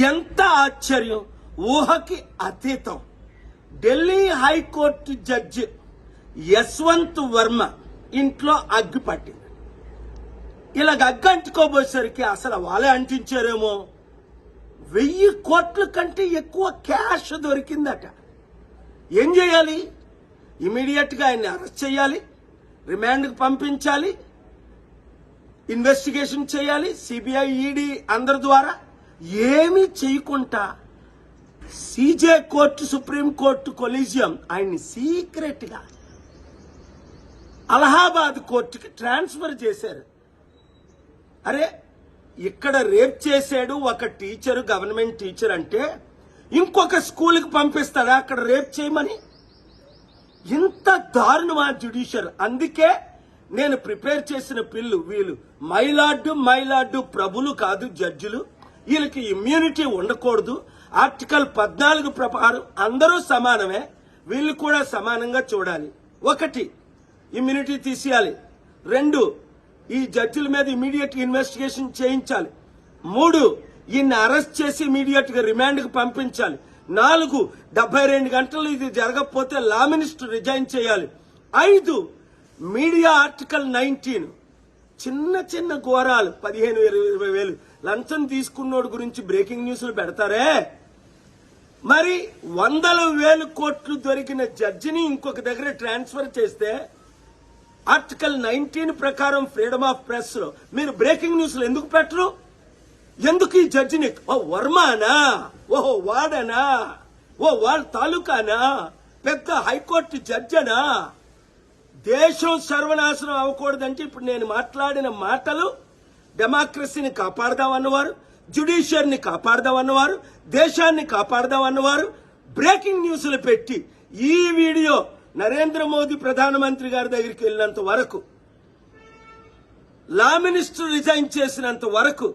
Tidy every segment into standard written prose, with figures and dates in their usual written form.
ఎంత ఆశ్చర్యం, ఊహకి అతీతం. ఢిల్లీ హైకోర్టు జడ్జి యశ్వంత్ వర్మ ఇంట్లో అగ్గి పట్టింది. ఇలాగ అగ్గి అంటుకోబోయేసరికి అసలు వాళ్ళే అంటించారేమో 1000 కోట్ల కంటే ఎక్కువ క్యాష్ దొరికిందట. ఏం చేయాలి? ఇమీడియట్ గా ఆయన్ని అరెస్ట్ చేయాలి, రిమాండ్కి పంపించాలి, ఇన్వెస్టిగేషన్ చేయాలి, సిబిఐ, ఈడీ అందరి ద్వారా. ఏమీ చేయకుండా CJ court, supreme court collegium ఆయన్ని సీక్రెట్ గా అలహాబాద్ కోర్టుకి ట్రాన్స్ఫర్ చేశారు. అరే, ఇక్కడ రేప్ చేశాడు ఒక టీచరు, గవర్నమెంట్ టీచర్ అంటే ఇంకొక స్కూల్కి పంపిస్తాడా అక్కడ రేప్ చేయమని? ఇంత దారుణమా జ్యుడిషియర్? అందుకే నేను ప్రిపేర్ చేసిన పిల్లు, వీళ్ళు మైలార్డు ప్రభులు కాదు జడ్జిలు, వీళ్ళకి ఇమ్యూనిటీ ఉండకూడదు. ఆర్టికల్ 14 ప్రకారం అందరూ సమానమే, వీళ్ళు కూడా సమానంగా చూడాలి. 1, ఇమ్యూనిటీ తీసేయాలి. 2, ఈ జడ్జిల మీద ఇమీడియట్ ఇన్వెస్టిగేషన్ చేయించాలి. 3, ఈయన్ని అరెస్ట్ చేసి ఇమీడియట్ గా రిమాండ్ కు పంపించాలి. 4, 72 గంటలు ఇది జరగకపోతే లా మినిస్టర్ రిజైన్ చేయాలి. 5, మీడియా ఆర్టికల్ 19 చిన్న ఘోరాలు 15,000-20,000 లంచం తీసుకున్నోడు గురించి బ్రేకింగ్ న్యూస్లు పెడతారే. మరి 100,000 కోట్లు దొరికిన జడ్జిని ఇంకొక దగ్గర ట్రాన్స్ఫర్ చేస్తే ఆర్టికల్ 19 ప్రకారం ఫ్రీడమ్ ఆఫ్ ప్రెస్ లో మీరు బ్రేకింగ్ న్యూస్లు ఎందుకు పెట్టరు? ఎందుకు ఈ జడ్జిని వర్మనా, ఓహో వాడనా, వాళ్ళ తాలూకానా, పెద్ద హైకోర్టు జడ్జనా? దేశం సర్వనాశనం అవ్వకూడదంటే ఇప్పుడు నేను మాట్లాడిన మాటలు డెమోక్రసీని కాపాడదామన్నవారు, జ్యుడిషియర్ని కాపాడదామన్నవారు, దేశాన్ని కాపాడదామన్నవారు బ్రేకింగ్ న్యూస్లు పెట్టి ఈ వీడియో నరేంద్ర మోదీ ప్రధానమంత్రి గారి దగ్గరికి వెళ్ళినంత వరకు, లా మినిస్టర్ రిజైన్ చేసినంత వరకు,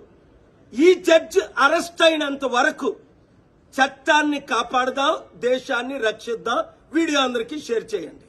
ఈ జడ్జి అరెస్ట్ అయినంత వరకు చట్టాన్ని కాపాడదాం, దేశాన్ని రక్షిద్దాం. వీడియో అందరికీ షేర్ చేయండి.